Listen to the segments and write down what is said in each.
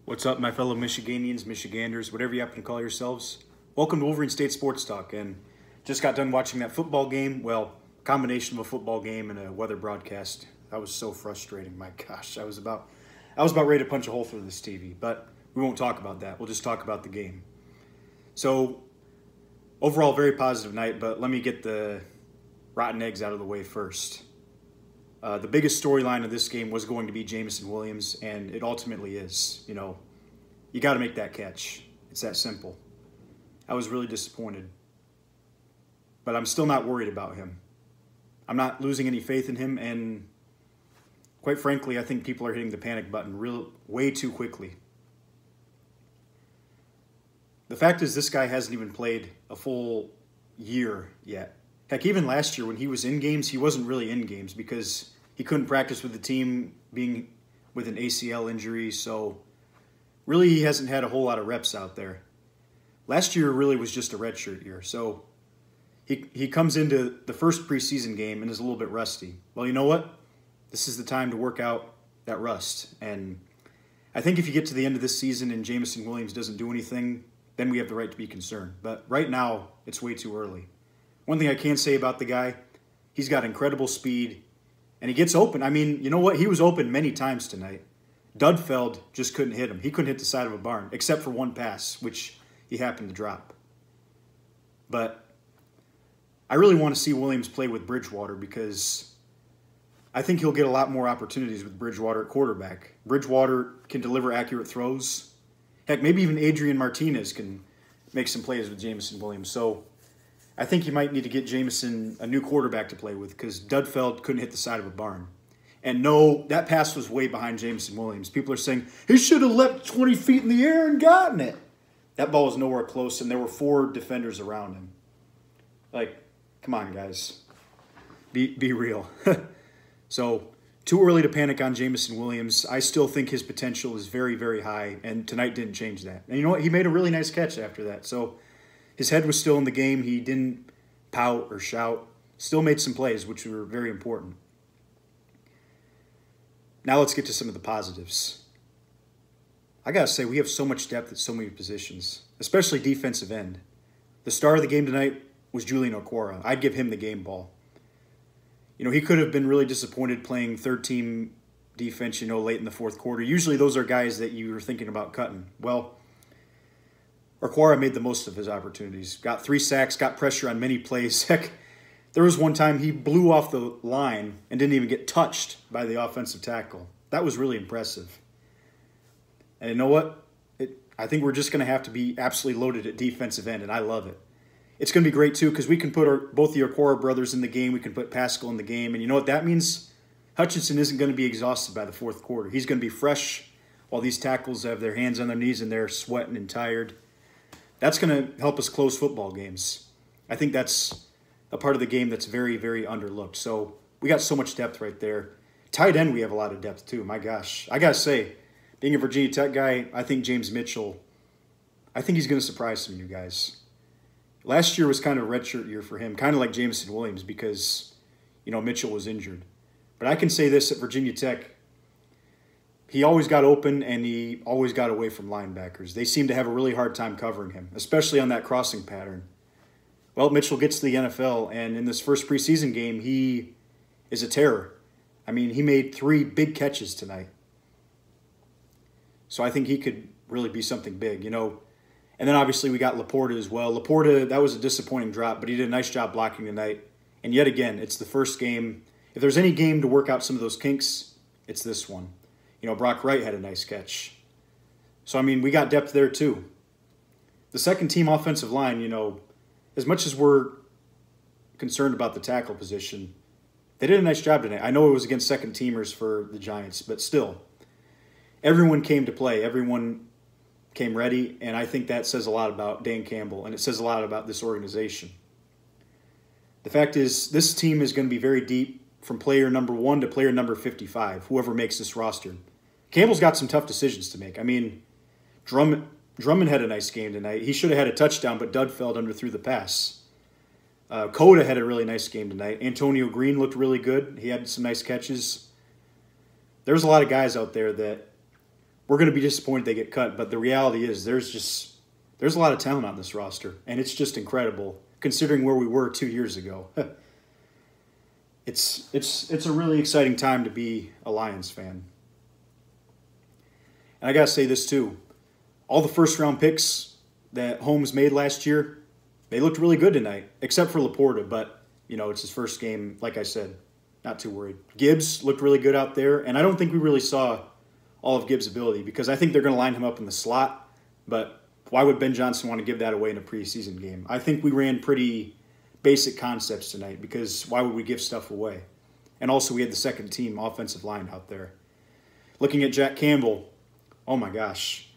What's up, my fellow Michiganians, Michiganders, whatever you happen to call yourselves? Welcome to Wolverine State Sports Talk, and just got done watching that football game. Well, combination of a football game and a weather broadcast. That was so frustrating. My gosh, I was about ready to punch a hole through this TV, but we won't talk about that. We'll just talk about the game. So, overall, very positive night, but let me get the rotten eggs out of the way first. The biggest storyline of this game was going to be Jameson Williams, and it ultimately is. You know, you got to make that catch. It's that simple. I was really disappointed, but I'm still not worried about him. I'm not losing any faith in him, and quite frankly, I think people are hitting the panic button way too quickly. The fact is, this guy hasn't even played a full year yet. Heck, even last year when he was in games, he wasn't really in games because he couldn't practice with the team being with an ACL injury, so really he hasn't had a whole lot of reps out there. Last year really was just a redshirt year, so he comes into the first preseason game and is a little bit rusty. Well, you know what? This is the time to work out that rust, and I think if you get to the end of this season and Jameson Williams doesn't do anything, then we have the right to be concerned. But right now, it's way too early. One thing I can say about the guy, he's got incredible speed, and he gets open. I mean, you know what? He was open many times tonight. Dudfeld just couldn't hit him. He couldn't hit the side of a barn, except for one pass, which he happened to drop. But I really want to see Williams play with Bridgewater because I think he'll get a lot more opportunities with Bridgewater at quarterback. Bridgewater can deliver accurate throws. Heck, maybe even Adrian Martinez can make some plays with Jameson Williams. So I think you might need to get Jameson a new quarterback to play with because Dudfeld couldn't hit the side of a barn. And no, that pass was way behind Jameson Williams. People are saying, he should have leapt 20 feet in the air and gotten it. That ball was nowhere close, and there were 4 defenders around him. Like, come on, guys. Be real. So, too early to panic on Jameson Williams. I still think his potential is very, very high, and tonight didn't change that. And you know what? He made a really nice catch after that. So, his head was still in the game. He didn't pout or shout. Still made some plays, which were very important. Now let's get to some of the positives. I got to say, we have so much depth at so many positions, especially defensive end. The star of the game tonight was Julian Orkwara. I'd give him the game ball. You know, he could have been really disappointed playing third-team defense, you know, late in the fourth quarter. Usually those are guys that you were thinking about cutting. Well, Orkwara made the most of his opportunities. Got 3 sacks, got pressure on many plays. Heck, there was one time he blew off the line and didn't even get touched by the offensive tackle. That was really impressive. And you know what? I think we're just going to have to be absolutely loaded at defensive end, and I love it. It's going to be great, too, because we can put both the Orkwara brothers in the game. We can put Paschal in the game. And you know what that means? Hutchinson isn't going to be exhausted by the fourth quarter. He's going to be fresh while these tackles have their hands on their knees and they're sweating and tired. That's going to help us close football games. I think that's a part of the game that's very, very underlooked. So we got so much depth right there. Tight end, we have a lot of depth, too. My gosh. I got to say, being a Virginia Tech guy, I think James Mitchell, I think he's going to surprise some of you guys. Last year was kind of a redshirt year for him, kind of like Jameson Williams because, you know, Mitchell was injured. But I can say this at Virginia Tech, he always got open and he always got away from linebackers. They seem to have a really hard time covering him, especially on that crossing pattern. Well, Mitchell gets to the NFL, and in this first preseason game, he is a terror. I mean, he made 3 big catches tonight. So I think he could really be something big, you know. And then obviously we got Laporta as well. Laporta, that was a disappointing drop, but he did a nice job blocking tonight. And yet again, it's the first game. If there's any game to work out some of those kinks, it's this one. You know, Brock Wright had a nice catch. So, I mean, we got depth there too. The second team offensive line, you know, as much as we're concerned about the tackle position, they did a nice job tonight. I know it was against second teamers for the Giants, but still, everyone came to play. Everyone came ready, and I think that says a lot about Dan Campbell, and it says a lot about this organization. The fact is, this team is going to be very deep from player number 1 to player number 55, whoever makes this roster. Campbell's got some tough decisions to make. I mean, Drummond had a nice game tonight. He should have had a touchdown, but Dudfeld underthrew the pass. Cota had a really nice game tonight. Antonio Green looked really good. He had some nice catches. There's a lot of guys out there that we're going to be disappointed they get cut. But the reality is there's a lot of talent on this roster, and it's just incredible considering where we were 2 years ago. It's a really exciting time to be a Lions fan. And I got to say this too. All the first-round picks that Holmes made last year, they looked really good tonight, except for Laporta. But, it's his first game, like I said, not too worried. Gibbs looked really good out there, and I don't think we really saw all of Gibbs' ability because I think they're going to line him up in the slot. But why would Ben Johnson want to give that away in a preseason game? I think we ran pretty basic concepts tonight because why would we give stuff away? And also we had the second-team offensive line out there. Looking at Jack Campbell, oh my gosh.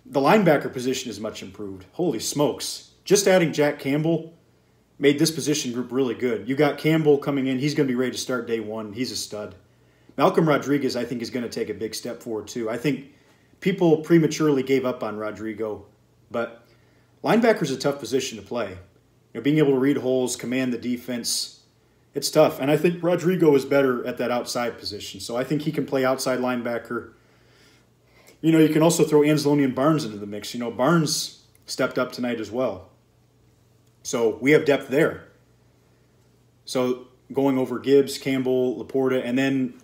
The linebacker position is much improved. Holy smokes. Just adding Jack Campbell made this position group really good. You got Campbell coming in. He's going to be ready to start day one. He's a stud. Malcolm Rodriguez, I think, is going to take a big step forward too. I think people prematurely gave up on Rodrigo, but linebacker's a tough position to play. Being able to read holes, command the defense, it's tough. And I think Rodrigo is better at that outside position. So I think he can play outside linebacker. You can also throw Anzalone and Barnes into the mix. Barnes stepped up tonight as well. So we have depth there. So going over Gibbs, Campbell, Laporta, and then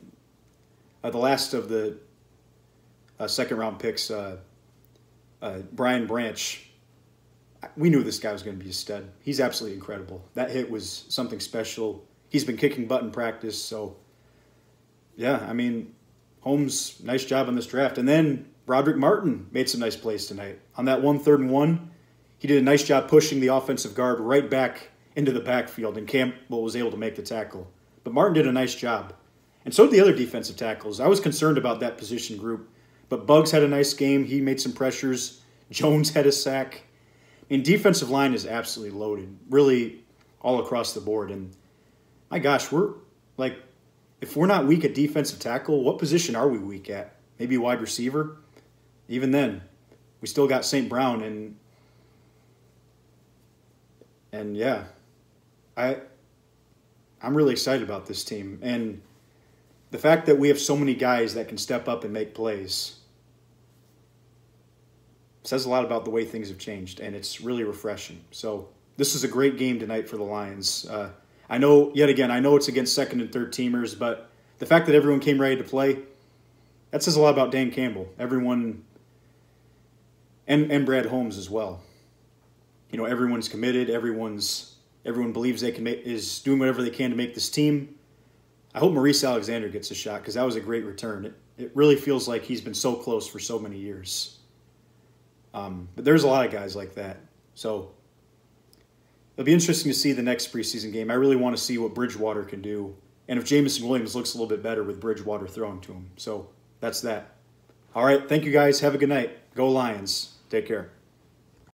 the last of the second-round picks, Brian Branch. We knew this guy was going to be a stud. He's absolutely incredible. That hit was something special. He's been kicking butt in practice. So, yeah, Holmes, nice job on this draft. And then Broderick Martin made some nice plays tonight. On that 3rd and 1, he did a nice job pushing the offensive guard right back into the backfield, and Campbell was able to make the tackle. But Martin did a nice job. And so did the other defensive tackles. I was concerned about that position group. But Buggs had a nice game. He made some pressures. Jones had a sack. Defensive line is absolutely loaded, really all across the board. And my gosh, if we're not weak at defensive tackle, what position are we weak at? Maybe wide receiver? Even then, we still got St. Brown, and yeah, I'm really excited about this team. And the fact that we have so many guys that can step up and make plays says a lot about the way things have changed, and it's really refreshing. So this is a great game tonight for the Lions. I know it's against second and third teamers, but the fact that everyone came ready to play, that says a lot about Dan Campbell. Everyone, and Brad Holmes as well. Everyone's committed. Everyone believes is doing whatever they can to make this team. I hope Maurice Alexander gets a shot because that was a great return. It really feels like he's been so close for so many years. But there's a lot of guys like that. So it'll be interesting to see the next preseason game. I really want to see what Bridgewater can do. And if Jameson Williams looks a little bit better with Bridgewater throwing to him. So that's that. All right. Thank you guys. Have a good night. Go Lions. Take care.